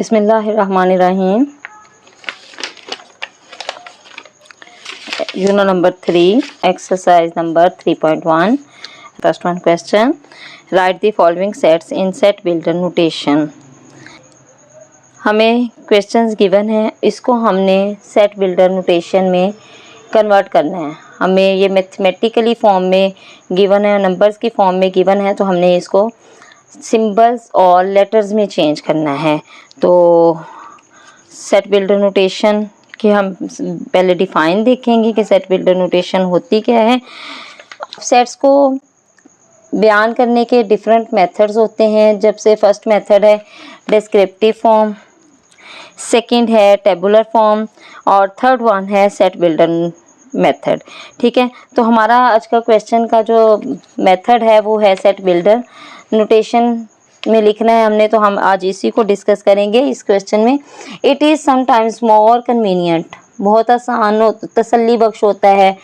बिस्मिल्लाहिर्रहमानिर्रहीम। यूनो number 3, exercise number 3.1। First one question, right the following sets in set builder notation. हमें questions given है, इसको हमने सेट बिल्डर नोटेशन में कन्वर्ट करना है। हमें ये मैथमेटिकली फॉर्म में गिवन है, नंबर्स की फॉर्म में गिवन है, तो हमने इसको सिंबल्स और लेटर्स में चेंज करना है। तो सेट बिल्डर नोटेशन के हम पहले डिफाइन देखेंगे कि सेट बिल्डर नोटेशन होती क्या है। सेट्स को बयान करने के डिफरेंट मेथड्स होते हैं। जब से फर्स्ट मेथड है डिस्क्रिप्टिव फॉर्म, सेकंड है टेबुलर फॉर्म और थर्ड वन है सेट बिल्डर मेथड। ठीक है, तो हमारा आज का क्वेश्चन का जो मेथड है वो है सेट बिल्डर नोटेशन में लिखना है हमने, तो हम आज इसी को डिस्कस करेंगे इस क्वेश्चन में। It is sometimes more convenient, बहुत आसान तसल्ली बख्श होता है,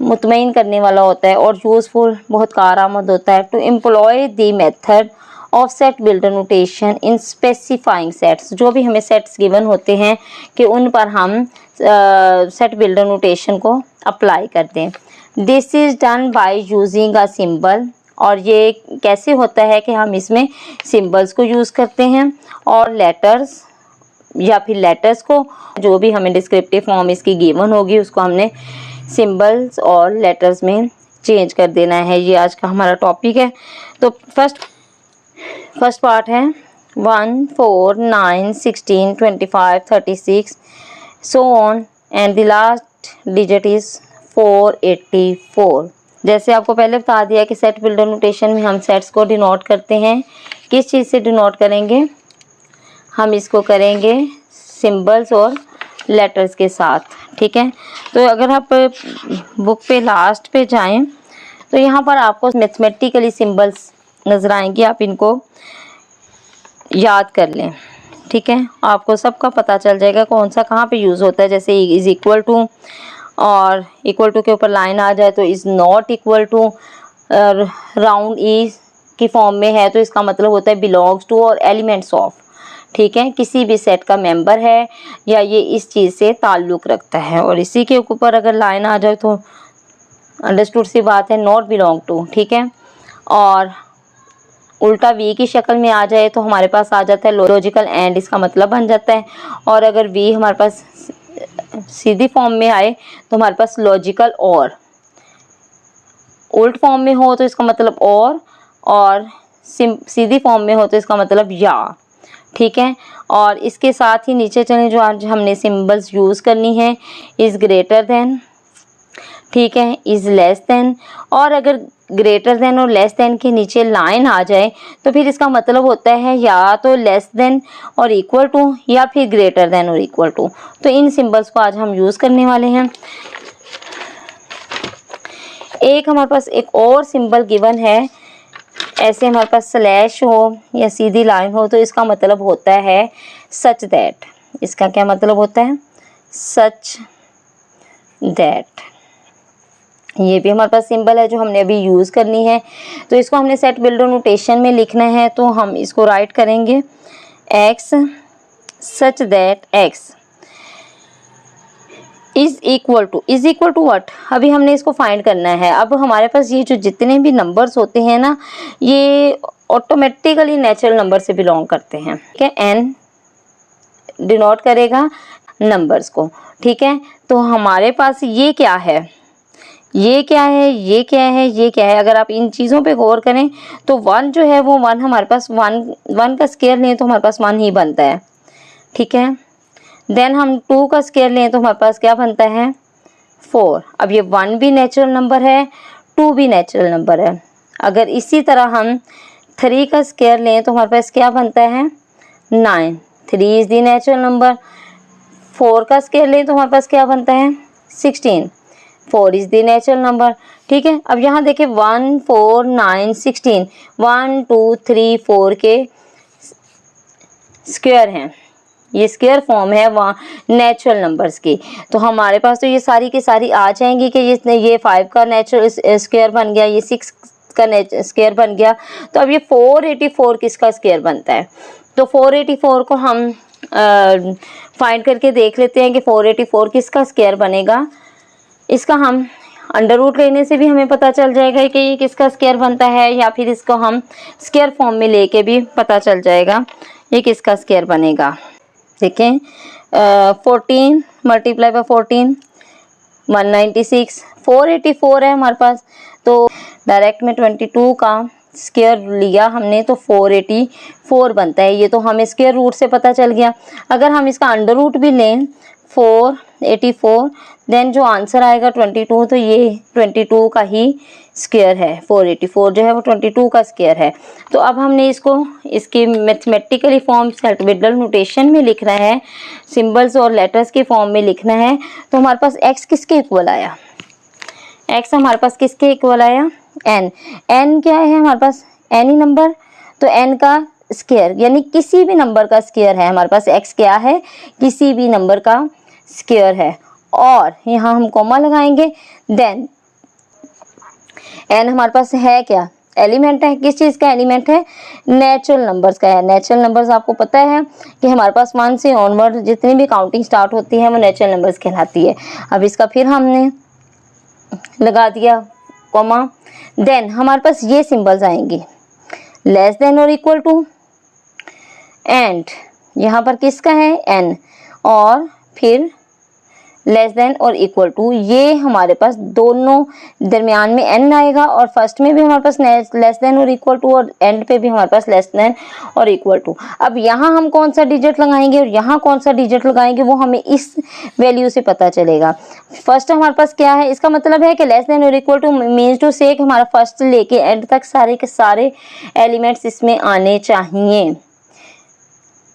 मुतमईन करने वाला होता है और यूज़फुल, बहुत कारआमद होता है। To employ the method of set builder notation in specifying sets, जो भी हमें सेट्स गिवन होते हैं कि उन पर हम सेट बिल्डर नोटेशन को अप्लाई करते हैं। This is done by using a symbol, और ये कैसे होता है कि हम इसमें सिंबल्स को यूज़ करते हैं और लेटर्स या फिर लेटर्स को, जो भी हमें डिस्क्रिप्टिव फॉर्म इसकी गिवन होगी उसको हमने सिंबल्स और लेटर्स में चेंज कर देना है। ये आज का हमारा टॉपिक है। तो फर्स्ट पार्ट है 1, 4, 9, 16, 25, 36 so on and the last digit is 484। जैसे आपको पहले बता दिया कि सेट बिल्डर नोटेशन में हम सेट्स को डिनोट करते हैं। किस चीज़ से डिनोट करेंगे? हम इसको करेंगे सिंबल्स और लेटर्स के साथ। ठीक है, तो अगर आप बुक पे लास्ट पे जाएं तो यहाँ पर आपको मैथमेटिकली सिंबल्स नज़र आएंगे, आप इनको याद कर लें। ठीक है, आपको सबका पता चल जाएगा कौन सा कहाँ पे यूज़ होता है। जैसे इज़ इक्वल टू, और इक्वल टू के ऊपर लाइन आ जाए तो is not equal to, round is की फॉर्म में है तो इसका मतलब होता है बिलोंग्स टू और एलिमेंट्स ऑफ। ठीक है, किसी भी सेट का मेंबर है या ये इस चीज़ से ताल्लुक़ रखता है। और इसी के ऊपर अगर लाइन आ जाए तो अंडरस्टूड सी बात है, नॉट बिलोंग टू। ठीक है, और उल्टा वी की शक्ल में आ जाए तो हमारे पास आ जाता है लॉजिकल एंड, इसका मतलब बन जाता है। और अगर वी हमारे पास सीधी फॉर्म में आए तो हमारे पास लॉजिकल और, उल्ट फॉर्म में हो तो इसका मतलब और सीधी फॉर्म में हो तो इसका मतलब या। ठीक है, और इसके साथ ही नीचे चलें, जो आज हमने सिंबल्स यूज़ करनी है, इज़ ग्रेटर देन, ठीक है, इज़ लेस देन। और अगर ग्रेटर देन और लेस देन के नीचे लाइन आ जाए तो फिर इसका मतलब होता है या तो लेस देन और इक्वल टू या फिर ग्रेटर देन और इक्वल टू। तो इन सिंबल्स को आज हम यूज़ करने वाले हैं। एक हमारे पास एक और सिंबल गिवन है, ऐसे हमारे पास स्लैश हो या सीधी लाइन हो तो इसका मतलब होता है सच दैट। इसका क्या मतलब होता है? Such that. ये भी हमारे पास सिंबल है जो हमने अभी यूज़ करनी है। तो इसको हमने सेट बिल्डर नोटेशन में लिखना है, तो हम इसको राइट करेंगे x such that x is equal to what. अभी हमने इसको फाइंड करना है। अब हमारे पास ये जो जितने भी नंबर्स होते हैं ना, ये ऑटोमेटिकली नेचुरल नंबर से बिलोंग करते हैं। ठीक है, n डिनोट करेगा नंबर्स को। ठीक है, तो हमारे पास ये क्या है, ये क्या है, ये क्या है, ये क्या है। अगर आप इन चीज़ों पे गौर करें तो 1 जो है वो 1 हमारे पास 1 का स्क्वायर लें तो हमारे पास 1 ही बनता है। ठीक है, देन हम 2 का स्क्वायर लें तो हमारे पास क्या बनता है? 4। अब ये 1 भी नेचुरल नंबर है, 2 भी नेचुरल नंबर है। अगर इसी तरह हम 3 का स्क्वायर लें तो हमारे पास क्या बनता है? 9। 3 इज़ द नेचुरल नंबर। 4 का स्क्वायर लें तो हमारे पास क्या बनता है? 16। 4 इज़ द नेचुरल नंबर। ठीक है, अब यहाँ देखिए 1, 4, 9, 16, 1, 2, 3, 4 के स्क्वायर हैं। ये स्क्वायर फॉर्म है वहाँ नेचुरल नंबर्स की। तो हमारे पास तो ये सारी की सारी आ जाएंगी कि ये 5 का नेचुरल स्क्वायर बन गया, ये 6 का स्क्वायर बन गया। तो अब ये 484 किसका स्क्वायर बनता है? तो 484 को हम फाइंड करके देख लेते हैं कि 484 किसका स्क्वायर बनेगा। इसका हम अंडर रूट लेने से भी हमें पता चल जाएगा कि ये किसका स्क्वायर बनता है, या फिर इसको हम स्क्वायर फॉर्म में लेके भी पता चल जाएगा ये किसका स्क्वायर बनेगा। देखें 14 मल्टीप्लाई बाय 14 196, 484 है हमारे पास, तो डायरेक्ट में 22 का स्क्वायर लिया हमने तो 484 बनता है। ये तो हमें स्क्वायर रूट से पता चल गया। अगर हम इसका अंडर रूट भी लें 484, देन जो आंसर आएगा 22, तो ये 22 का ही स्क्वायर है। 484 जो है वो 22 का स्क्वायर है। तो अब हमने इसको इसकी mathematically form set builder notation में लिखना है, सिंबल्स और लेटर्स के फॉर्म में लिखना है। तो हमारे पास x किसके इक्वल आया, x हमारे पास किसके इक्वल आया, n। n क्या है हमारे पास, n ही नंबर, तो n का स्क्वायर यानी किसी भी नंबर का स्क्वायर है हमारे पास। x क्या है, किसी भी नंबर का स्क्वायर है, और यहाँ हम कॉमा लगाएंगे। देन n हमारे पास है क्या, एलिमेंट है। किस चीज़ का एलिमेंट है, नेचुरल नंबर्स का है। नेचुरल नंबर्स आपको पता है कि हमारे पास 1 से ऑनवर्ड जितनी भी काउंटिंग स्टार्ट होती है वो नेचुरल नंबर्स कहलाती है। अब इसका फिर हमने लगा दिया कॉमा। देन हमारे पास ये सिंबल्स आएंगे, लेस देन और इक्वल टू, एंड यहाँ पर किसका है, n, और फिर लेस देन और इक्वल टू। ये हमारे पास दोनों दरमियान में n आएगा, और फर्स्ट में भी हमारे पास लेस देन और इक्वल टू, और एंड पे भी हमारे पास लेस देन और इक्वल टू। अब यहाँ हम कौन सा डिजिट लगाएंगे और यहाँ कौन सा डिजिट लगाएंगे वो हमें इस वैल्यू से पता चलेगा। फर्स्ट हमारे पास क्या है, इसका मतलब है कि लेस देन और इक्वल टू मीन्स टू से हमारा फर्स्ट लेके एंड तक सारे के सारे एलिमेंट्स इसमें आने चाहिए।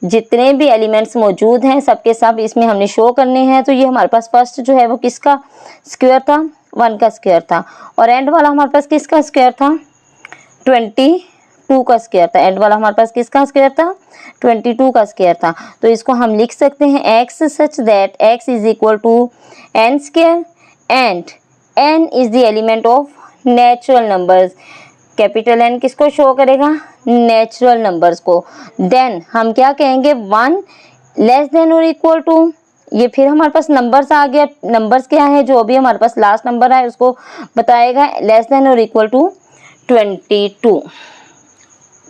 जितने भी एलिमेंट्स मौजूद हैं सबके सब इसमें हमने शो करने हैं। तो ये हमारे पास फर्स्ट जो है वो किसका स्क्वायर था, 1 का स्क्वायर था, और एंड वाला हमारे पास किसका स्क्वायर था, 22 का स्क्वायर था। एंड वाला हमारे पास किसका स्क्वायर था, 22 का स्क्वायर था। तो इसको हम लिख सकते हैं x such that x is equal to n square, and n is the element of natural numbers. Capital N किसको शो करेगा, नेचुरल नंबर्स को। देन हम क्या कहेंगे, 1 लेस देन और इक्वल टू, ये फिर हमारे पास नंबर्स आ गया। नंबर्स क्या है, जो भी हमारे पास लास्ट नंबर है उसको बताएगा, लेस देन और इक्वल टू 22।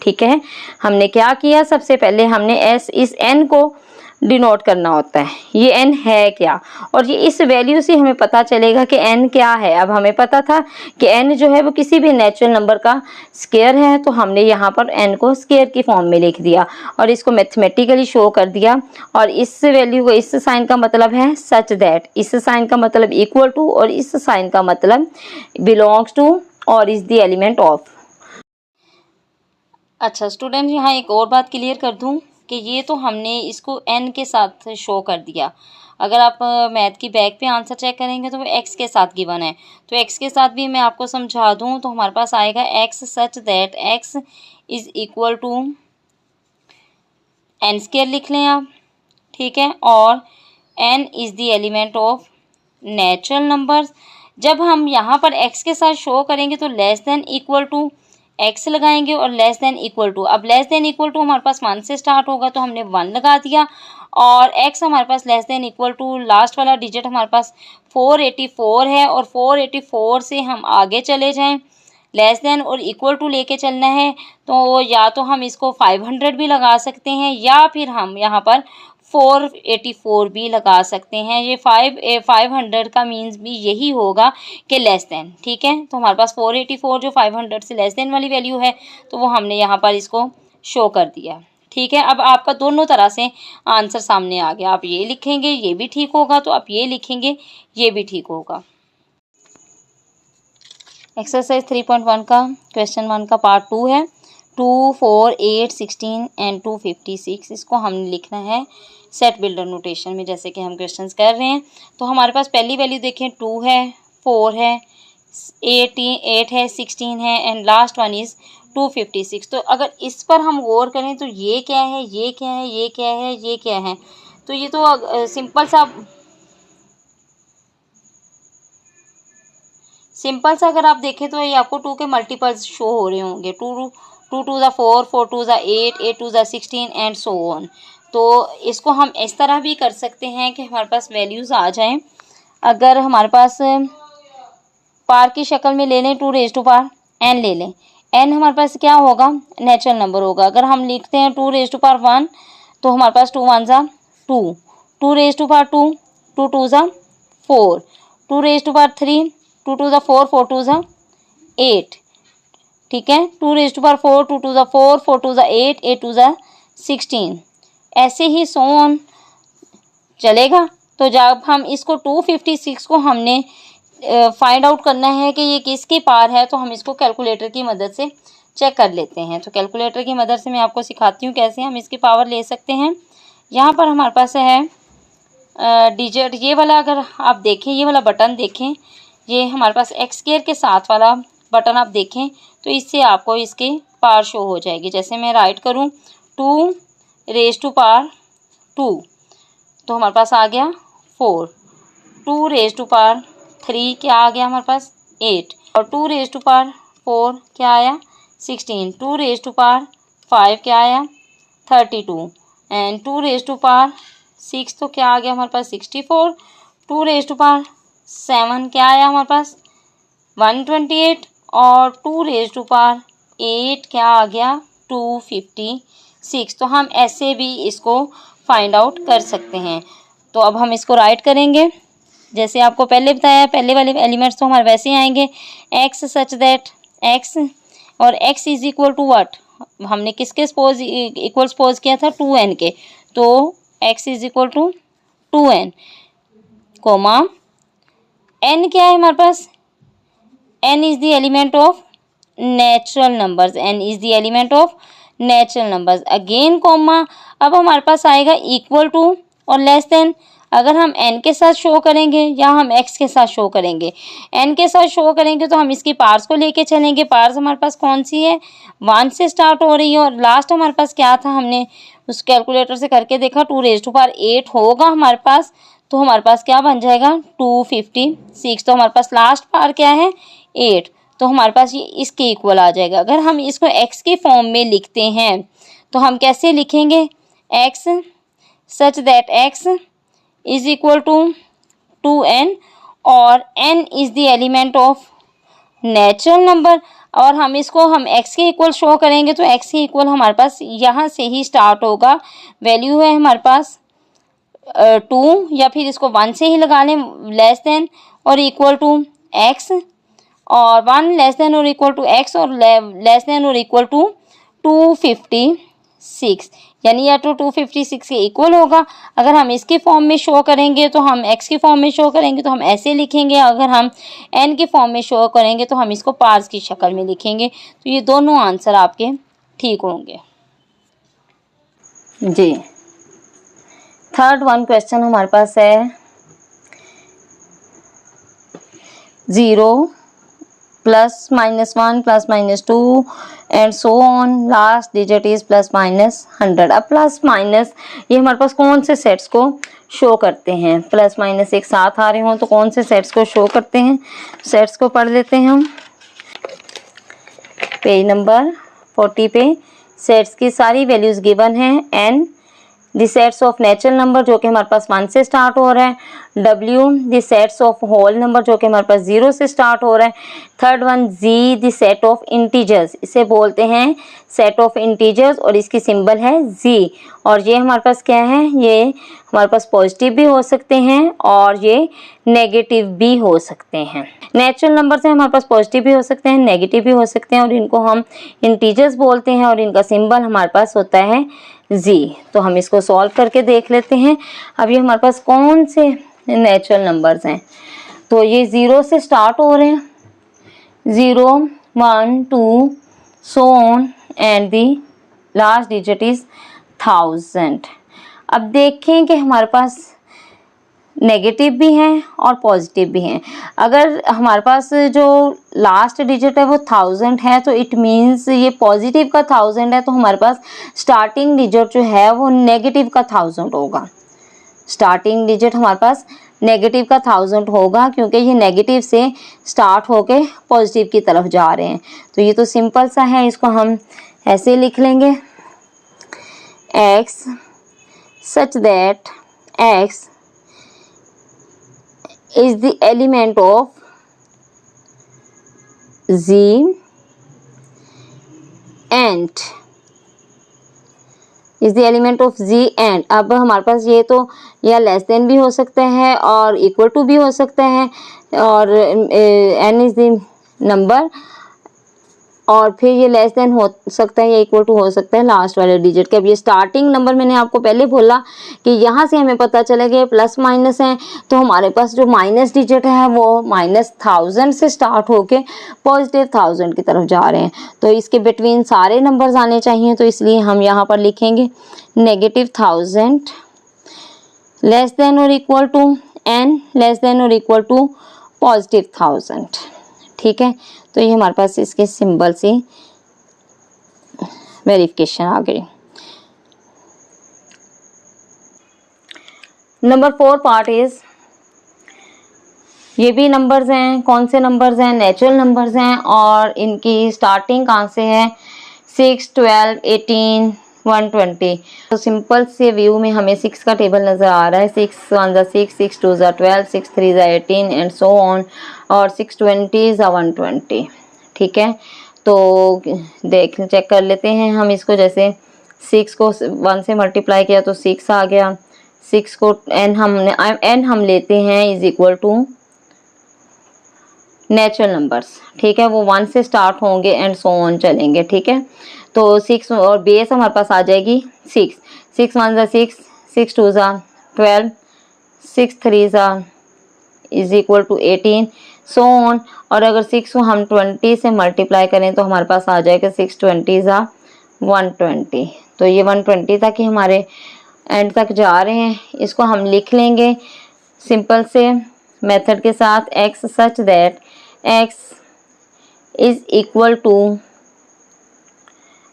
ठीक है, हमने क्या किया, सबसे पहले हमने इस n को डिनोट करना होता है, ये n है क्या, और ये इस वैल्यू से हमें पता चलेगा कि n क्या है। अब हमें पता था कि n जो है वो किसी भी नेचुरल नंबर का स्क्वायर है, तो हमने यहाँ पर n को स्क्वायर की फॉर्म में लिख दिया और इसको मैथमेटिकली शो कर दिया। और इस वैल्यू को, इस साइन का मतलब है सच दैट, इस साइन का मतलब इक्वल टू, और इस साइन का मतलब बिलोंग्स टू और इज द एलिमेंट ऑफ। अच्छा स्टूडेंट, यहाँ एक और बात क्लियर कर दूँ कि ये तो हमने इसको n के साथ शो कर दिया। अगर आप मैथ की बैक पे आंसर चेक करेंगे तो वो x के साथ गिवन है। तो x के साथ भी मैं आपको समझा दूँ तो हमारे पास आएगा x such that x is equal to n square लिख लें आप, ठीक है, और n is the element of natural numbers. जब हम यहाँ पर x के साथ शो करेंगे तो less than equal to x लगाएंगे और लेस देन इक्वल टू। अब लेस देन इक्वल टू हमारे पास 1 से स्टार्ट होगा तो हमने 1 लगा दिया, और x हमारे पास less than equal to, last वाला डिजिट हमारे पास 484 है, और 484 से हम आगे चले जाएं, लेस देन और इक्वल टू लेके चलना है। तो या तो हम इसको 500 भी लगा सकते हैं, या फिर हम यहाँ पर 484 भी लगा सकते हैं। ये 500 का मीन्स भी यही होगा कि लेस देन, ठीक है। तो हमारे पास 484 जो 500 से लेस देन वाली वैल्यू है, तो वो हमने यहाँ पर इसको शो कर दिया, ठीक है। अब आपका दोनों तरह से आंसर सामने आ गया। आप ये लिखेंगे ये भी ठीक होगा, तो आप ये लिखेंगे ये भी ठीक होगा। एक्सरसाइज 3.1 का क्वेश्चन 1 का पार्ट 2 है। 2, 4, 8, 16 एंड 256 इसको हमने लिखना है सेट बिल्डर नोटेशन में, जैसे कि हम क्वेश्चंस कर रहे हैं। तो हमारे पास पहली वैल्यू देखें 2 है, 4 है, 8 है, 16 है, एंड लास्ट वन इज़ 256। तो अगर इस पर हम गौर करें तो ये क्या है, ये क्या है, ये क्या है, ये क्या है, तो ये तो सिंपल सा अगर आप देखें तो ये आपको 2 के मल्टीपल्स शो हो रहे होंगे। 2 2 ज़ा 4, 4 2 ज़ा 8, 8 2 ज़ा 16 एंड सो ऑन। तो इसको हम इस तरह भी कर सकते हैं कि हमारे पास वैल्यूज़ आ जाएं। अगर हमारे पास पार की शक्ल में ले लें 2 n ले लें, n हमारे पास क्या होगा, नेचुरल नंबर होगा। अगर हम लिखते हैं 2 1 तो हमारे पास 2 1 ज़ा 2, 2 2, 2 2 ज़ा 4, 2 3, 2 2 ज़ा 4, 4 2 ज़ा 8, ठीक है। 2 4, 2 2 ज़ा 4, 4 2 ज़ा 8, 8 2 ज़ा 16, ऐसे ही सो ऑन चलेगा। तो जब हम इसको 256 को हमने फाइंड आउट करना है कि ये किसकी पार है, तो हम इसको कैलकुलेटर की मदद से चेक कर लेते हैं। तो कैलकुलेटर की मदद से मैं आपको सिखाती हूँ कैसे हम इसकी पावर ले सकते हैं। यहाँ पर हमारे पास है डिजिट, ये वाला अगर आप देखें, ये वाला बटन देखें, ये हमारे पास एक्स स्क्वायर के साथ वाला बटन आप देखें, तो इससे आपको इसके पार शो हो जाएगी। जैसे मैं राइट करूँ 2 तो हमारे पास आ गया 4, 2 क्या आ गया हमारे पास 8, और 2 क्या आया 16, 2 क्या आया 32, एंड 2 तो क्या आ गया हमारे पास 64, 2 क्या आया हमारे पास 128, और 2 क्या आ गया 256। तो हम ऐसे भी इसको फाइंड आउट कर सकते हैं। तो अब हम इसको राइट करेंगे जैसे आपको पहले बताया। पहले वाले एलिमेंट्स तो हमारे वैसे ही आएंगे, x सच दैट x, और x is equal to what, हमने किसके सपोज किया था 2n के, तो x is equal to 2n, comma n क्या है हमारे पास, n is the element of natural numbers, n is the element of natural numbers, again comma. अब हमारे पास आएगा इक्वल टू और लेस देन। अगर हम n के साथ शो करेंगे या हम x के साथ शो करेंगे, n के साथ शो करेंगे तो हम इसकी पार्स को लेके चलेंगे। पार्स हमारे पास कौन सी है, 1 से स्टार्ट हो रही है, और लास्ट हमारे पास क्या था, हमने उस कैलकुलेटर से करके देखा 2 होगा हमारे पास, तो हमारे पास क्या बन जाएगा 256। तो हमारे पास लास्ट पार क्या है 8, तो हमारे पास ये इसके इक्वल आ जाएगा। अगर हम इसको x के फॉर्म में लिखते हैं तो हम कैसे लिखेंगे, x such that x is equal to 2n, और n is the element of natural number, और हम इसको हम x के इक्वल शो करेंगे तो x के इक्वल हमारे पास यहाँ से ही स्टार्ट होगा। वैल्यू है हमारे पास 2, या फिर इसको 1 से ही लगा लें, लेस देन और इक्वल टू x, और 1 लेस देन और इक्वल टू x, और लेस देन और इक्वल टू 256, यानी या तो 256 के इक्वल होगा। अगर हम इसके फॉर्म में शो करेंगे तो हम x की फॉर्म में शो करेंगे तो हम ऐसे लिखेंगे, अगर हम n के फॉर्म में शो करेंगे तो हम इसको पार्स की शक्ल में लिखेंगे। तो ये दोनों आंसर आपके ठीक होंगे जी। थर्ड वन क्वेश्चन हमारे पास है 0 +-1 +-2 and so on, last digit is +-100। अब प्लस माइनस ये हमारे पास कौन से सेट्स को शो करते हैं, प्लस माइनस एक साथ आ रहे हों तो कौन से सेट्स को शो करते हैं, सेट्स को पढ़ लेते हैं हम। पेज नंबर 40 पे सेट्स की सारी वैल्यूज गिवन है। n the sets of natural number जो कि हमारे पास 1 से स्टार्ट हो रहा है, w the sets of whole number जो कि हमारे पास 0 से स्टार्ट हो रहा है, third one z the set of integers, इसे बोलते हैं सेट ऑफ इंटीजर्स और इसकी सिंबल है z, और ये हमारे पास क्या है, ये हमारे पास पॉजिटिव भी हो सकते हैं और ये नेगेटिव भी हो सकते हैं। नेचुरल नंबर से हमारे पास पॉजिटिव भी हो सकते हैं, नेगेटिव भी हो सकते हैं, और इनको हम इंटीजर्स बोलते हैं और इनका सिंबल हमारे पास होता है जी। तो हम इसको सॉल्व करके देख लेते हैं। अब ये हमारे पास कौन से नेचुरल नंबर्स हैं, तो ये 0 से स्टार्ट हो रहे हैं, 0 1 2 so on, and the last digit is 1000। अब देखें कि हमारे पास नेगेटिव भी हैं और पॉजिटिव भी हैं। अगर हमारे पास जो लास्ट डिजिट है वो 1000 है तो इट मीन्स ये पॉजिटिव का 1000 है, तो हमारे पास स्टार्टिंग डिजिट जो है वो नेगेटिव का 1000 होगा। स्टार्टिंग डिजिट हमारे पास नेगेटिव का 1000 होगा क्योंकि ये नेगेटिव से स्टार्ट होके पॉजिटिव की तरफ जा रहे हैं। तो ये तो सिंपल सा है, इसको हम ऐसे लिख लेंगे, x such that x is the element of z and is the element of Z and. अब हमारे पास ये तो या लेस देन भी हो सकता है और इक्वल टू भी हो सकता है, और एन इज द नंबर, और फिर ये लेस देन हो सकता है या इक्वल टू हो सकता है लास्ट वाले डिजिट के। अब ये स्टार्टिंग नंबर मैंने आपको पहले बोला कि यहाँ से हमें पता चलेगा ये प्लस माइनस है, तो हमारे पास जो माइनस डिजिट है वो -1000 से स्टार्ट होके +1000 की तरफ जा रहे हैं, तो इसके बिटवीन सारे नंबर्स आने चाहिए, तो इसलिए हम यहाँ पर लिखेंगे -1000 लेस देन और equal to n less than और इक्वल टू +1000। ठीक है, तो ये हमारे पास इसके सिंबल से वेरिफिकेशन आ गई। नंबर 4 पार्ट इज, ये भी नंबर्स हैं, कौन से नंबर्स हैं, नेचुरल नंबर्स हैं, और इनकी स्टार्टिंग कहाँ से है, 6, 12, 18, 120। तो सिंपल से व्यू में हमें 6 का टेबल नज़र आ रहा है। 6 1 ज़ा 6, 6 2 ज़ा 12, 6 3 ज़ा 18 एंड सो ऑन, और 6 20 ज़ा 120। ठीक है, तो देख चेक कर लेते हैं हम इसको। जैसे 6 को 1 से मल्टीप्लाई किया तो 6 आ गया, 6 को n हम लेते हैं is equal to natural numbers. ठीक है, वो 1 से स्टार्ट होंगे एंड सो ऑन चलेंगे। ठीक है, तो 6 और बेस हमारे पास आ जाएगी 6, 6 1 ज़ा 6, 6 2 ज़ा 12, 6 3 ज़ा is equal to 18, so on. और अगर 6 को हम 20 से मल्टीप्लाई करें तो हमारे पास आ जाएगा 6 20 ज़ा 120। तो ये 120 तक ही हमारे एंड तक जा रहे हैं। इसको हम लिख लेंगे सिंपल से मेथड के साथ, x such that x is equal to,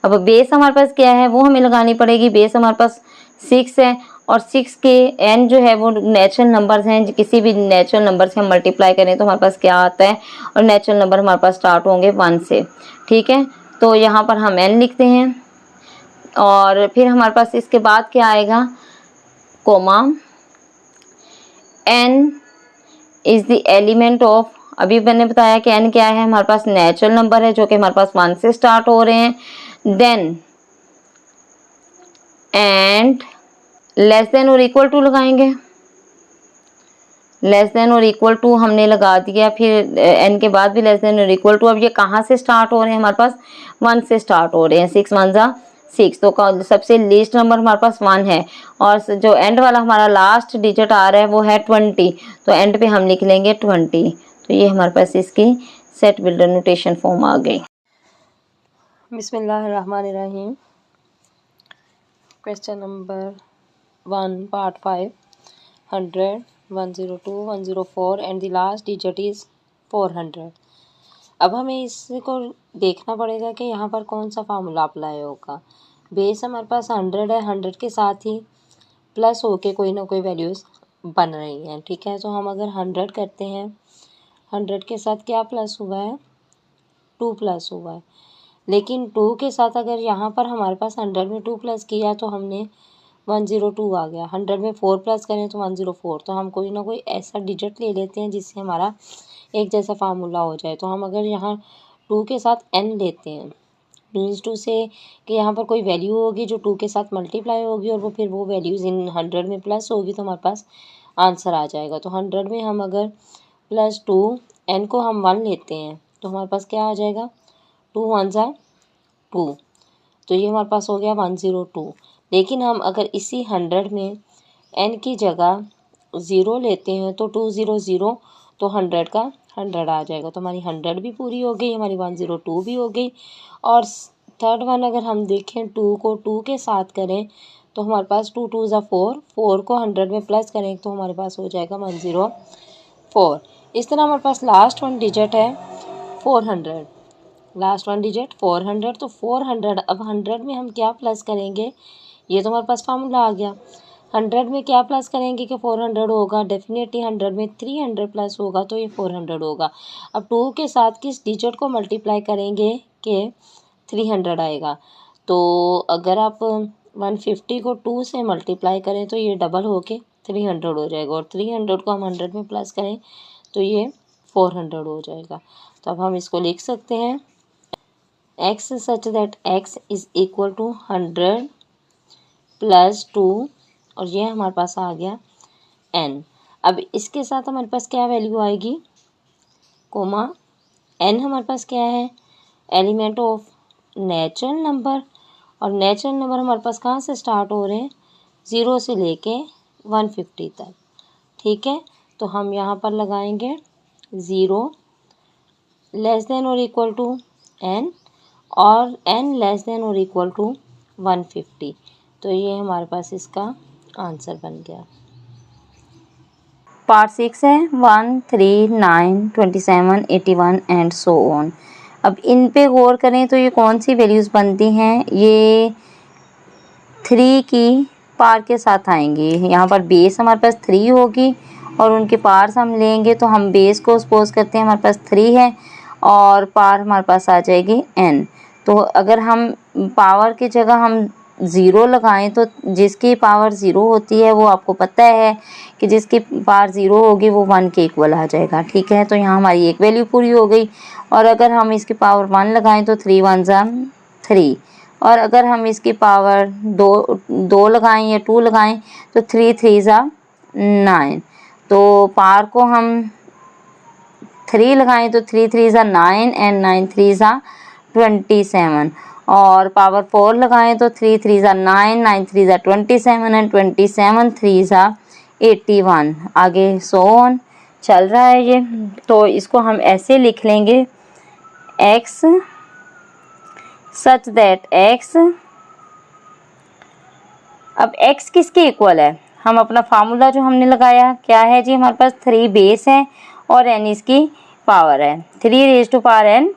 अब बेस हमारे पास क्या है वो हमें लगानी पड़ेगी। बेस हमारे पास 6 है, और 6 के n जो है वो नेचुरल नंबर्स हैं। किसी भी नेचुरल नंबर से हम मल्टीप्लाई करें तो हमारे पास क्या आता है, और नेचुरल नंबर हमारे पास स्टार्ट होंगे 1 से। ठीक है, तो यहाँ पर हम n लिखते हैं, और फिर हमारे पास इसके बाद क्या आएगा, comma, n is the element of, अभी मैंने बताया कि n क्या है, हमारे पास नेचुरल नंबर है जो कि हमारे पास 1 से स्टार्ट हो रहे हैं। देन एंड लेस देन और इक्वल टू लगाएंगे, लेस देन और इक्वल टू हमने लगा दिया, फिर n के बाद भी लेस देन और इक्वल टू। अब ये कहाँ से स्टार्ट हो रहे हैं, हमारे पास 1 से स्टार्ट हो रहे हैं। 6 1 ज़ा 6, तो सबसे लीस्ट नंबर हमारे पास 1 है, और जो एंड वाला हमारा लास्ट डिजिट आ रहा है वो है 20, तो एंड पे हम लिख लेंगे 20। तो ये हमारे पास इसकी सेट बिल्डर नोटेशन फॉर्म आ गई। बिस्मिल्लाहिर्रहमानिर्रहीम। Question number 1 part 5, 100, 102, 104 and the last digit is 400। अब हमें इसको देखना पड़ेगा कि यहाँ पर कौन सा फार्मूला अप्लाई होगा। बेस हमारे पास 100 है, 100 के साथ ही प्लस होके कोई ना कोई वैल्यूज़ बन रही हैं। ठीक है, तो हम अगर 100 करते हैं, 100 के साथ क्या प्लस हुआ है, 2 प्लस हुआ है। लेकिन 2 के साथ अगर यहाँ पर हमारे पास 100 में 2 प्लस किया तो हमने 102 आ गया। 100 में 4 प्लस करें तो 104। तो हम कोई ना कोई ऐसा डिजिट ले लेते हैं जिससे हमारा एक जैसा फार्मूला हो जाए। तो हम अगर यहाँ 2 के साथ n लेते हैं, मीन्स 2 से कि यहाँ पर कोई वैल्यू होगी जो 2 के साथ मल्टीप्लाई होगी, और वो फिर वो वैल्यूज़ इन 100 में प्लस होगी, तो हमारे पास आंसर आ जाएगा। तो 100 में हम अगर +2 n को हम 1 लेते हैं तो हमारे पास क्या आ जाएगा, 2 1 ज़ा 2, तो ये हमारे पास हो गया 102। लेकिन हम अगर इसी 100 में n की जगह 0 लेते हैं तो 2 0 0, तो 100 का 100 आ जाएगा। तो हमारी 100 भी पूरी हो गई, हमारी 102 भी हो गई। और थर्ड वन अगर हम देखें 2 को 2 के साथ करें तो हमारे पास 2 2 ज़ा 4, 4 को 100 में प्लस करें तो हमारे पास हो जाएगा 104। इस तरह हमारे पास लास्ट वन डिजिट है 400, लास्ट वन डिजिट 400। तो 400, अब 100 में हम क्या प्लस करेंगे, ये तो हमारे पास फार्मूला आ गया। 100 में क्या प्लस करेंगे कि 400 होगा, डेफिनेटली 100 में 300 प्लस होगा तो ये 400 होगा। अब 2 के साथ किस डिजिट को मल्टीप्लाई करेंगे कि 300 आएगा। तो अगर आप 150 को 2 से मल्टीप्लाई करें तो ये डबल होके 300 हो जाएगा, और 300 को हम 100 में प्लस करें तो ये 400 हो जाएगा। तो अब हम इसको लिख सकते हैं x such that x is equal to 100 plus 2, और ये हमारे पास आ गया n। अब इसके साथ हमारे पास क्या वैल्यू आएगी, कोमा n हमारे पास क्या है, एलिमेंट ऑफ नेचुरल नंबर, और नेचुरल नंबर हमारे पास कहाँ से स्टार्ट हो रहे हैं, 0 से लेके 150 तक। ठीक है, तो हम यहाँ पर लगाएंगे 0 लेस देन और इक्वल टू n, और n लेस देन और इक्वल टू 150। तो ये हमारे पास इसका आंसर बन गया। पार्ट 6 है 1, 3, 9, 27, 81 एंड सो ऑन। अब इन पे गौर करें तो ये कौन सी वैल्यूज़ बनती हैं, ये 3 की पार के साथ आएंगी। यहाँ पर बेस हमारे पास 3 होगी और उनके पार्स हम लेंगे, तो हम बेस को सपोज करते हैं हमारे पास 3 है और पार हमारे पास आ जाएगी n। तो अगर हम पावर की जगह हम 0 लगाएं तो जिसकी पावर 0 होती है वो आपको पता है कि जिसकी पावर 0 होगी वो 1 के इक्वल आ जाएगा। ठीक है, तो यहाँ हमारी एक वैल्यू पूरी हो गई। और अगर हम इसकी पावर 1 लगाएं तो 3 1 ज़ा 3, और अगर हम इसकी पावर 2 लगाएं या 2 लगाएं तो 3 3 ज़ा 9। तो पावर को हम 3 लगाएं तो 3 3 ज़ा 9 एंड 9 3 ज़ा 27, और पावर 4 लगाएं तो 3 3 ज़ा 9 9 3 ज़ा 27 एंड 27 3 ज़ा 81। आगे सो ऑन चल रहा है ये। तो इसको हम ऐसे लिख लेंगे x सच दैट x, अब x किसके इक्वल है, हम अपना फार्मूला जो हमने लगाया क्या है जी, हमारे पास 3 बेस है और n इसकी पावर है, 3 रेज़ टू पावर n।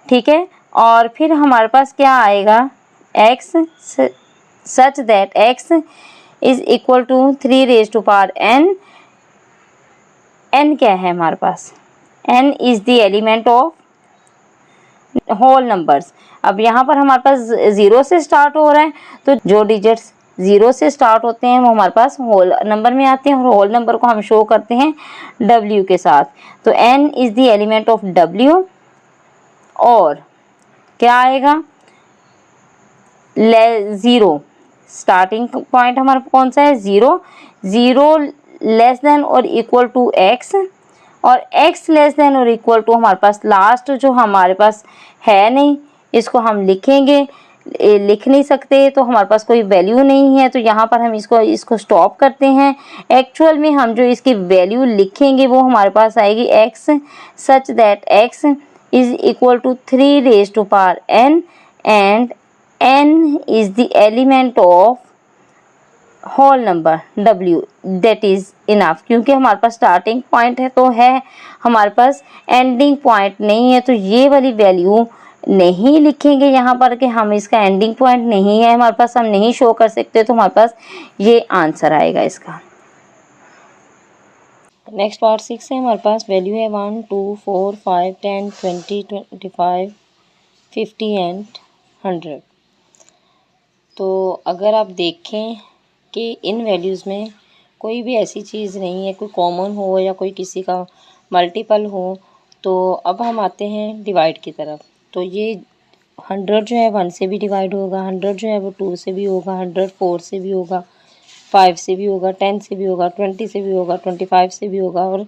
ठीक है, और फिर हमारे पास क्या आएगा, x such that x is equal to 3 raise to power n। n क्या है हमारे पास, n is the element of whole numbers. अब यहाँ पर हमारे पास 0 से स्टार्ट हो रहा है, तो जो डिजिट्स 0 से स्टार्ट होते हैं वो हमारे पास होल नंबर में आते हैं, और होल नंबर को हम शो करते हैं w के साथ। तो n is the element of w, और क्या आएगा, 0 स्टार्टिंग पॉइंट हमारा कौन सा है, 0 0 लेस देन और इक्वल टू x, और x लेस देन और इक्वल टू हमारे पास लास्ट जो हमारे पास है नहीं, इसको हम लिखेंगे, लिख नहीं सकते तो हमारे पास कोई वैल्यू नहीं है, तो यहाँ पर हम इसको स्टॉप करते हैं। एक्चुअल में हम जो इसकी वैल्यू लिखेंगे वो हमारे पास आएगी x such that x is equal to 3 raise to power n and n is the element of whole number w, that is enough. क्योंकि हमारे पास स्टार्टिंग पॉइंट है तो है, हमारे पास एंडिंग पॉइंट नहीं है, तो ये वाली वैल्यू नहीं लिखेंगे यहाँ पर कि हम इसका एंडिंग पॉइंट नहीं है हमारे पास, हम नहीं शो कर सकते, तो हमारे पास ये आंसर आएगा इसका। नेक्स्ट पार्ट 6 है, हमारे पास वैल्यू है 1 2 4 5 10 20 25 50 एंड 100। तो अगर आप देखें कि इन वैल्यूज़ में कोई भी ऐसी चीज़ नहीं है, कोई कॉमन हो या कोई किसी का मल्टीपल हो, तो अब हम आते हैं डिवाइड की तरफ। तो ये 100 जो है 1 से भी डिवाइड होगा, 100 जो है वो 2 से भी होगा, 100 4 से भी होगा, 5 से भी होगा, 10 से भी होगा, 20 से भी होगा, 25 से भी होगा और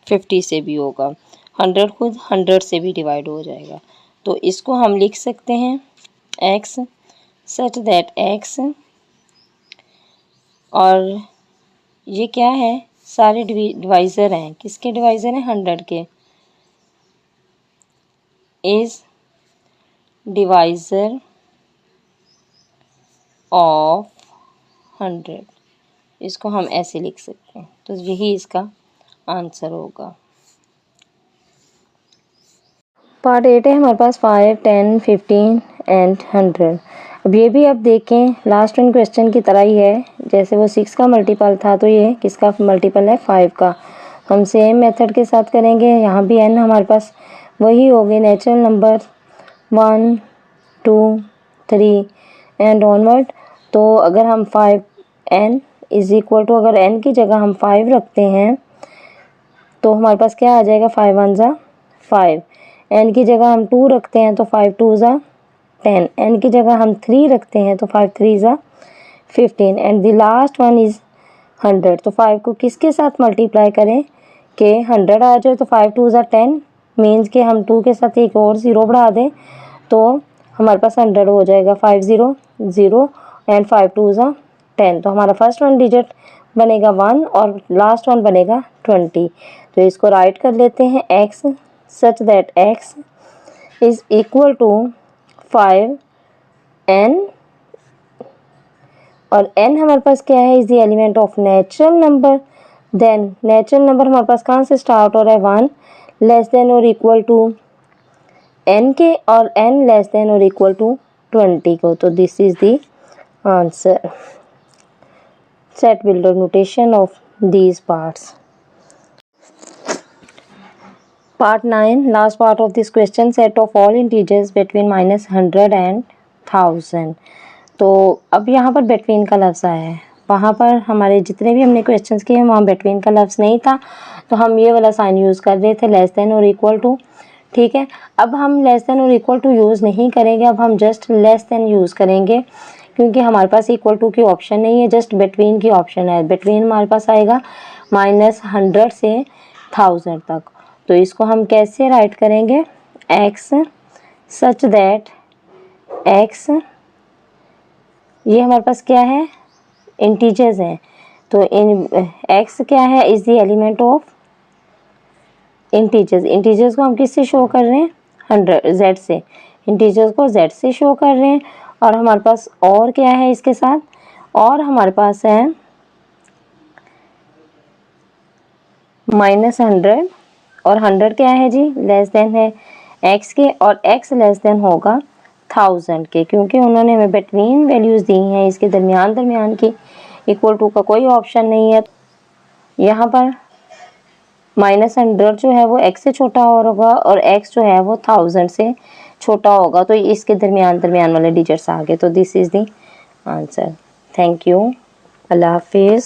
50 से भी होगा। 100 खुद 100 से भी डिवाइड हो जाएगा। तो इसको हम लिख सकते हैं x सच दैट x, और ये क्या है, सारे डिवाइज़र हैं, किसके डिवाइज़र हैं, 100 के, इज़ डिवाइज़र ऑफ 100। इसको हम ऐसे लिख सकते हैं, तो यही इसका आंसर होगा। पार्ट 8 है हमारे पास 5 10 15 एंड 100। अब ये भी आप देखें लास्ट वन क्वेश्चन की तरह ही है, जैसे वो 6 का मल्टीपल था तो ये किसका मल्टीपल है, 5 का। हम सेम मेथड के साथ करेंगे, यहाँ भी n हमारे पास वही हो गए नेचुरल नंबर 1 2 3 एंड ऑनवर्ड, तो अगर हम 5n इज इक्वल टू, अगर n की जगह हम 5 रखते हैं तो हमारे पास क्या आ जाएगा, 5 1 ज़ा 5, n की जगह हम 2 रखते हैं तो 5 2 ज़ा 10, n की जगह हम 3 रखते हैं तो 5 3 ज़ा 15 and the last one is 100। तो 5 को किसके साथ मल्टीप्लाई करें कि 100 आ जाए, तो 5 2 ज़ा 10 मीन्स कि हम 2 के साथ एक और 0 बढ़ा दें तो हमारे पास 100 हो जाएगा। 5 0 0 एंड 5 2 ज़ा 10, तो हमारा फर्स्ट वन डिजिट बनेगा 1 और लास्ट वन बनेगा 20। तो इसको राइट कर लेते हैं x such that x is equal to 5n, और n हमारे पास क्या है, is the element of natural number. Then natural number हमारे पास कहाँ से स्टार्ट हो रहा है, 1 लेस देन और इक्वल टू n के और n लेस देन और इक्वल टू 20 को। तो this is the answer. Set builder notation of these parts. Part 9, last part of this question, set of all integers between -100 and 1000। तो अब यहाँ पर between का लफ्ज़ आया है, वहाँ पर हमारे जितने भी हमने क्वेश्चंस किए वहाँ between का लफ्ज़ नहीं था, तो हम ये वाला साइन यूज़ कर रहे थे, लेस देन और इक्वल टू। ठीक है, अब हम लेस देन और इक्वल टू यूज़ नहीं करेंगे, अब हम जस्ट लेस देन यूज़ करेंगे क्योंकि हमारे पास इक्वल टू की ऑप्शन नहीं है, जस्ट बिटवीन की ऑप्शन है। बिटवीन हमारे पास आएगा -100 से 1000 तक। तो इसको हम कैसे राइट करेंगे, x सच दैट x, ये हमारे पास क्या है, इंटीजर्स हैं, तो इन x क्या है, is the element of integers. Integers को हम किससे शो कर रहे हैं, 100 z से, इंटीजर्स को z से शो कर रहे हैं। और हमारे पास और क्या है इसके साथ, और हमारे पास है -100 और 100 क्या है जी, लेस देन है x के, और x लेस देन होगा 1000 के, क्योंकि उन्होंने हमें बिटवीन वैल्यूज़ दी हैं, इसके दरमियान की, इक्वल टू का कोई ऑप्शन नहीं है। यहाँ पर -100 जो है वो x से छोटा होगा और x जो है वो 1000 से छोटा होगा, तो इसके दरमियान वाले डिजिट्स आ गए। तो this is the answer. Thank you, अल्लाह हाफिज़।